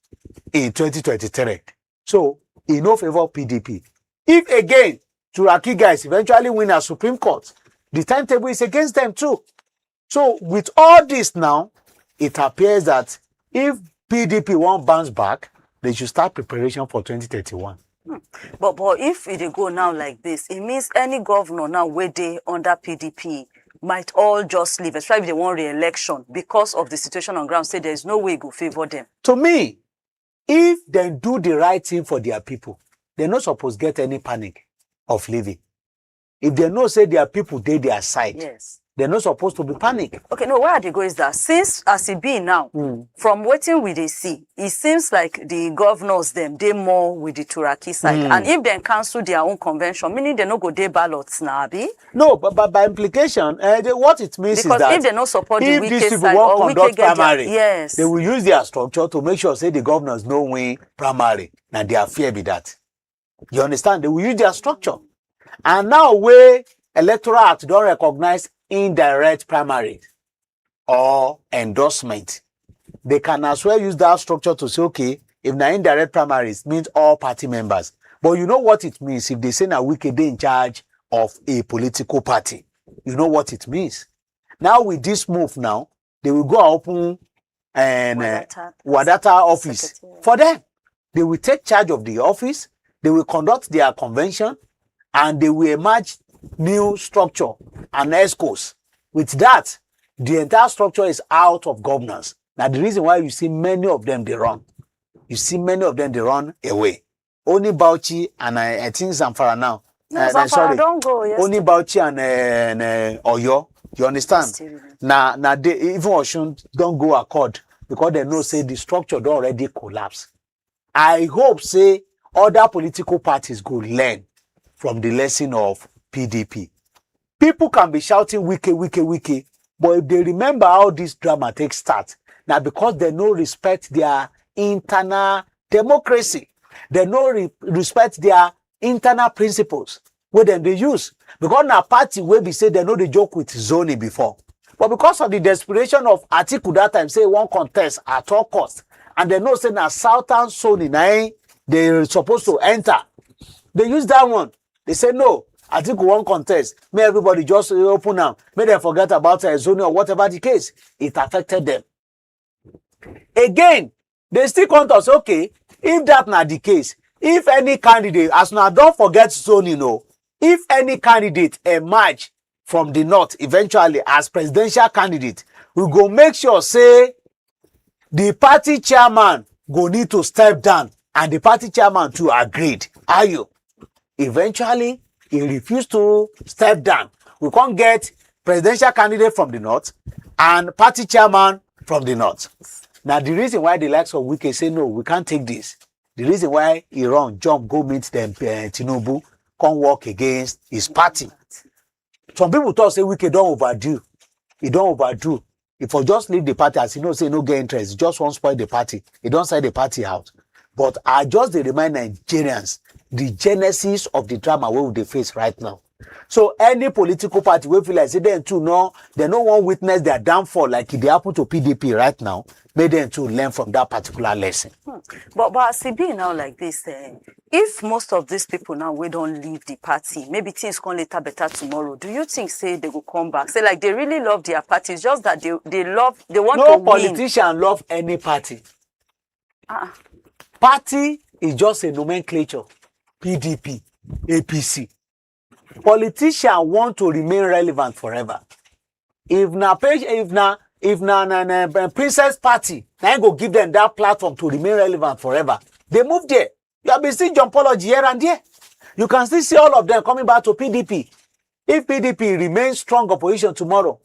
in 2023. So, in no favor of PDP. If again, Turaki guys eventually win a Supreme Court, The timetable is against them too. So with all this now, it appears that if PDP won't bounce back, they should start preparation for 2031. But if they go now like this, it means any governor now where they under PDP might all just leave, especially if they want re-election, because of the situation on ground. Say there's no way go favor them. To me, if they do the right thing for their people, they're not supposed to get any panic of leaving. If they know say their people they their side, yes, they're not supposed to be panic. Okay, no, where they go is that since as it be now, from waiting we they see, it seems like the governors them they more with the Turaki side, and if they cancel their own convention, meaning they no go day ballots now, abi? No, but by implication, what it means because is that if they no support the if Wike these people side won't or conduct Wike get primary, yes, they will use their structure to make sure say the governors no win primary. Now they are fear be that. You understand? They will use their structure. And now where Electoral Act don't recognize indirect primary or endorsement, they can as well use that structure to say, okay, if na indirect primaries means all party members. But you know what it means if they say na Wike dey in charge of a political party. You know what it means. Now with this move now, they will go open and Wadata office for them. They will take charge of the office. They will conduct their convention and they will emerge new structure and ESCOs. With that, the entire structure is out of governance. Now, the reason why you see many of them, they run. You see many of them, they run away. Only Bauchi and I think Zamfara now. No, Zamfara don't go, yes. Only Bauchi and Oyo. You understand? Now they even Oshun don't go accord because they know say the structure don't already collapse. I hope say other political parties go learn from the lesson of PDP. People can be shouting Wike, Wike, Wike, but if they remember how this drama takes start, now because they no respect their internal democracy, they no respect their internal principles, where then they use. Because now party where we say they know the joke with zoning before. But because of the desperation of Atiku that time, say one contest at all costs, and they know say now southern zoning, they're supposed to enter. They use that one. They say no. I think one contest, may everybody just open now. May they forget about zoning or whatever the case. It affected them. Again, they still want us, okay, if that not the case, if any candidate, as now don't forget zoning, no, if any candidate emerge from the north eventually as presidential candidate, we go make sure, say, the party chairman go need to step down and the party chairman too agreed. Are you? Eventually, he refused to step down. We can't get presidential candidate from the north and party chairman from the north. Now, the reason why the likes of Wike say, no, we can't take this. The reason why Iran jump, go meet them, Tinubu, come work against his party. Some people thought, say, Wike don't overdo. He don't overdo. If I just leave the party, as you know, say, no get interest, just won't spoil the party. He don't side the party out. But I just remind Nigerians, the genesis of the drama we they face right now. So any political party we feel like say them too no, they no one witness their downfall like it happened to PDP right now. Made them to learn from that particular lesson. But as it be now like this, if most of these people now we don't leave the party, maybe things come later better tomorrow. Do you think say they will come back? Say like they really love their party, it's just that they want to win. No politician love any party. Party is just a nomenclature. PDP, APC. Politicians want to remain relevant forever. If na Princess Party, now go give them that platform to remain relevant forever. They move there. You have been seeing John Pollock here and there. You can still see all of them coming back to PDP. If PDP remains strong opposition tomorrow,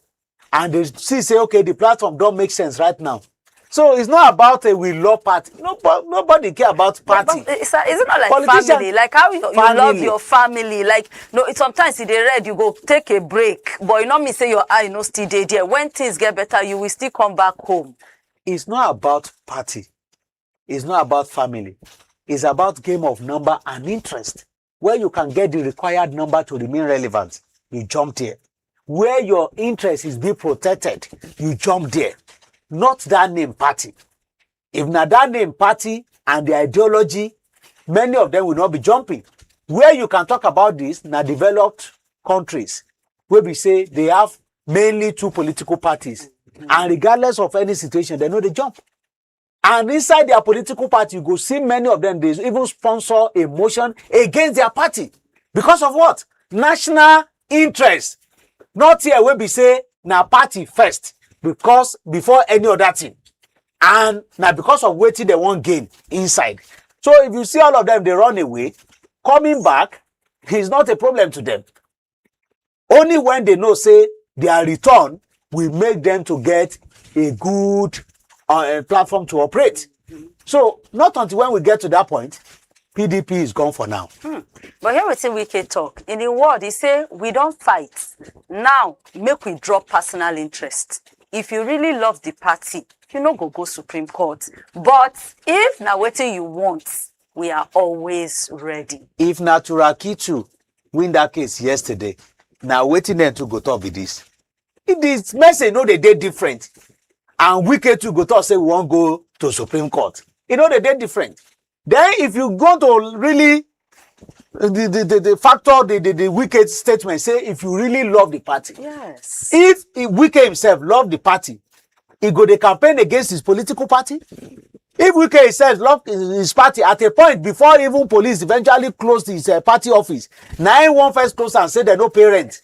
and they see say, okay, the platform don't make sense right now. So it's not about we love party. Nobody care about party. But is it not like family? Like how you love your family? Like no, sometimes if they read, you go take a break. But you know me say your eye no still there. When things get better, you will still come back home. It's not about party. It's not about family. It's about game of number and interest. Where you can get the required number to remain relevant, you jump there. Where your interest is being protected, you jump there. Not that name party. If not that name party and the ideology, many of them will not be jumping. Where you can talk about this, now developed countries, where we say they have mainly 2 political parties, and regardless of any situation, they know they jump. And inside their political party, you go see many of them, they even sponsor a motion against their party. Because of what? National interest. Not here where we say, now party first, because before any other thing. And now because of waiting they won't gain inside. So if you see all of them, they run away, coming back is not a problem to them. Only when they know, say, their return will make them to get a good platform to operate. So not until when we get to that point, PDP is gone for now. But here we see Wike talk. In the word, he say, we don't fight. Now, make we drop personal interest. If you really love the party, you no go Supreme Court. But if now waiting you want, we are always ready. If na Turaki too win that case yesterday, now waiting them to go talk with this. If this message know they did different, and Wike too go talk say we won't go to Supreme Court. You know they did different. Then if you go to really the factor the Wike statement say if you really love the party. Yes. If Wike himself love the party, he go the campaign against his political party. If Wike himself love his party at a point before even police eventually closed his party office, 9-1 first close and say they no pay rent.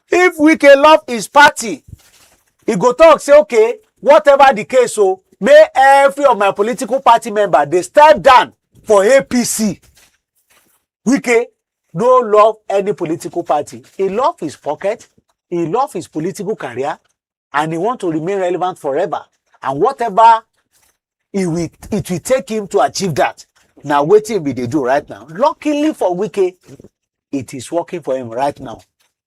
If Wike love his party, he go talk say okay, whatever the case, so may every of my political party member they step down for APC. Wike no love any political party. He love his pocket, he love his political career, and he want to remain relevant forever. And whatever it will take him to achieve that. Now waiting be they do right now. Luckily for Wike, it is working for him right now.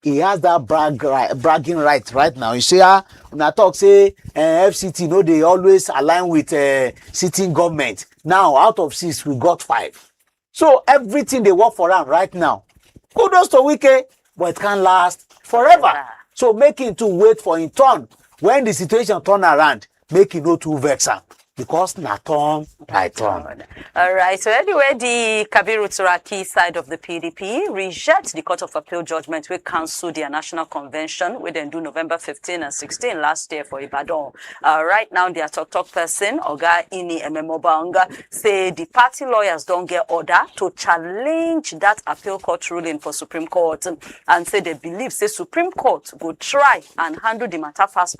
He has that bragging right now. You see, when I talk say FCT, no, they always align with sitting government. Now out of 6, we got 5. So everything they work for him right now. Kudos to Wike, but it can't last forever. So make him to wait for him turn. When the situation turn around, make him no too vex am. Because na turn by turn. All right. So anyway, the Kabiru Turaki side of the PDP reject the Court of Appeal judgment we cancelled their national convention we then do November 15 and 16 last year for Ibadan. Right now, their talk person, Oga Ini Ememobanga, say the party lawyers don't get order to challenge that appeal court ruling for Supreme Court and say they believe say Supreme Court will try and handle the matter fast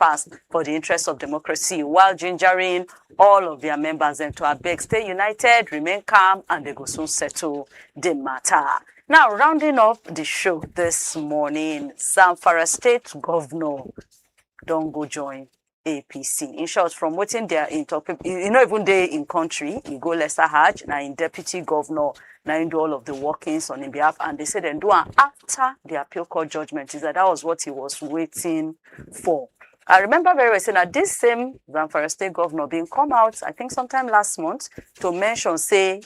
for the interest of democracy while gingering all of their members and to abeg stay united, remain calm, and they go soon settle the matter. Now, rounding up the show this morning, Zamfara State Governor don't go join APC. In short, from waiting there in top, even they in country, you go lesser Hajj, now in deputy governor, now in do all of the workings on his behalf, and they said then do one after the appeal court judgment. Is that was what he was waiting for. I remember very well saying that this same Zamfara State Governor being come out, I think sometime last month, to mention, say,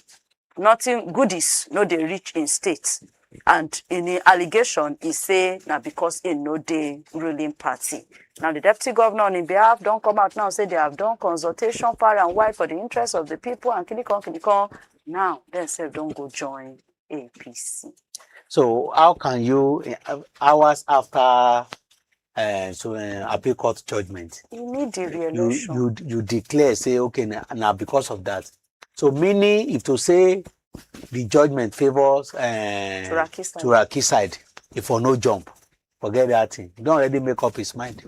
nothing goodies, no they reach in states. And in the allegation, he say, now because in no day ruling party. Now the deputy governor on his behalf don't come out now, say they have done consultation far and wide for the interest of the people and kinikon. Now, they say don't go join APC. So how can you, hours after appeal court judgment, You need the re-election. you declare, say, okay, now because of that. So meaning, if to say the judgment favors Turaki side, if for no jump, forget that thing. He don't already make up his mind.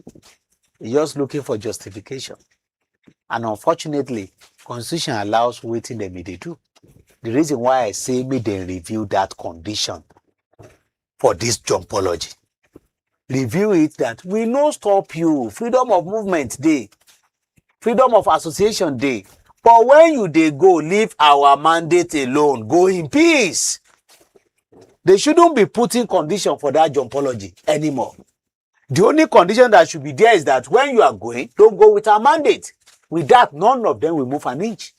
He's just looking for justification. And unfortunately, Constitution allows waiting them they do. The reason why I say me they review that condition for this jumpology. Review it that we no stop you. Freedom of movement day. Freedom of association day. But when you they go, leave our mandate alone. Go in peace. They shouldn't be putting condition for that jumpology anymore. The only condition that should be there is that when you are going, don't go with our mandate. With that, none of them will move an inch.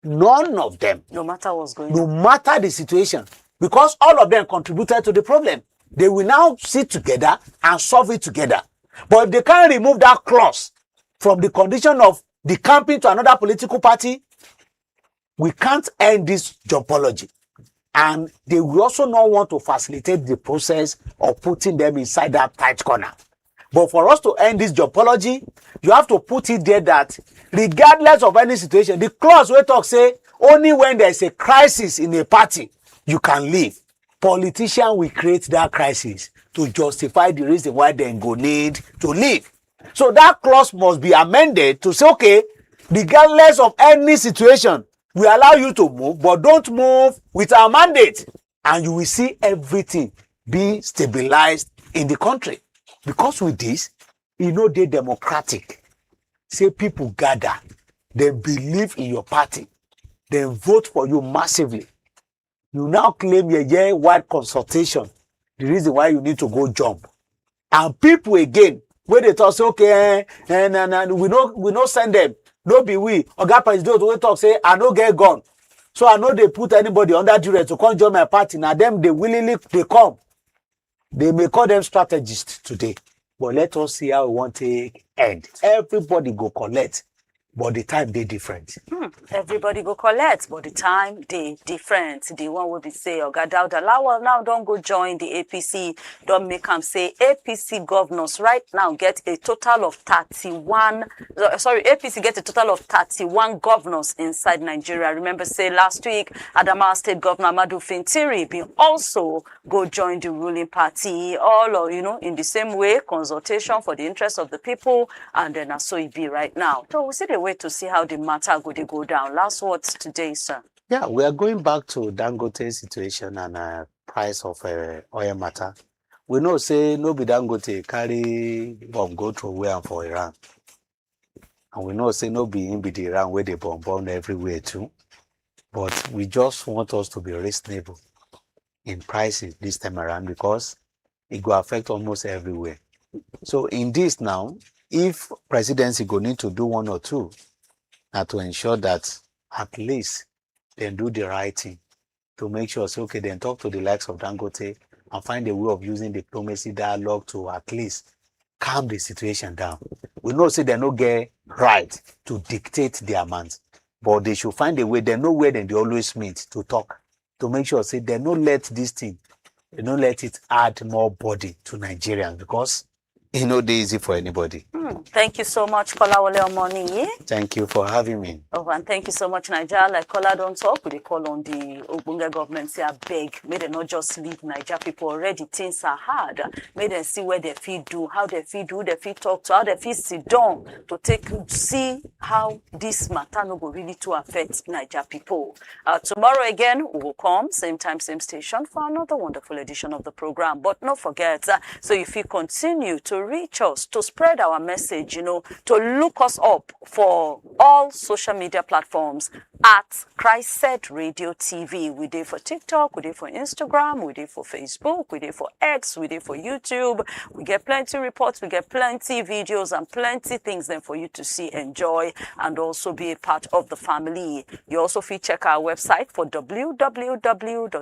None of them. No matter what's going No on. matter the situation. Because all of them contributed to the problem. They will now sit together and solve it together. But if they can't remove that clause from the condition of decamping to another political party, we can't end this jumpology. And they will also not want to facilitate the process of putting them inside that tight corner. But for us to end this geopology, you have to put it there that regardless of any situation, the clause we talk say only when there is a crisis in a party, you can leave. Politicians will create that crisis to justify the reason why they go need to leave. So that clause must be amended to say, okay, regardless of any situation, we allow you to move, but don't move with our mandate. And you will see everything be stabilized in the country. Because with this, you know, they're democratic. Say people gather, they believe in your party, they vote for you massively. You now claim a year-wide consultation, the reason why you need to go jump. And people again, when they talk, say, okay, we no send them. No be we. Oga President we talk, say, I no get gun. So I know they put anybody under duress to come join my party. Now them, they willingly, they come. They may call them strategists today. But let us see how we want to end. Everybody go collect. But the time they different. Everybody go collect, but the time they different. The one will be say, Oga Dauda Lawal now don't go join the APC. Don't make them say APC governors right now get a total of 31. Sorry, APC get a total of 31 governors inside Nigeria. Remember, say last week, Adamawa State Governor Amadu Fintiri be also go join the ruling party. All, you know, in the same way, consultation for the interest of the people, and then so it be right now. So we see the way to see how the matter go down. Last words today, sir. Yeah, we are going back to Dangote situation and price of oil matter. We know say no be Dangote carry bomb go through where for Iran. And we know say no be in be the Iran where they bomb everywhere too. But we just want us to be reasonable in pricing this time around because it will affect almost everywhere. So in this now, if presidency go need to do one or two, to ensure that at least they do the right thing to make sure, so, okay, then talk to the likes of Dangote and find a way of using diplomacy dialogue to at least calm the situation down. We know say they no get right to dictate the amount, but they should find a way. They know where they always meet to talk to make sure say they no let this thing, they don't let it add more body to Nigerians because it's not easy for anybody. Thank you so much, Kolawole Omoni. Thank you for having me. Oh, and thank you so much, Nigeria. Like Kola don't talk, we call on the Ogbonge government, say, I beg, may they not just leave Nigeria people already. Things are hard. May they see where they feel do, how they feel do, they feel talk to, how they feel sit down to see how this matter no go really to affect Nigeria people. Tomorrow again, we will come, same time, same station, for another wonderful edition of the program. But don't forget, so if you continue to reach us, to spread our message, you know, to look us up for all social media platforms at Christ Said Radio TV. We did for TikTok, we did for Instagram, we did for Facebook, we did for X, we did for YouTube. We get plenty reports, we get plenty videos and plenty things then for you to see, enjoy, and also be a part of the family. You also check our website for www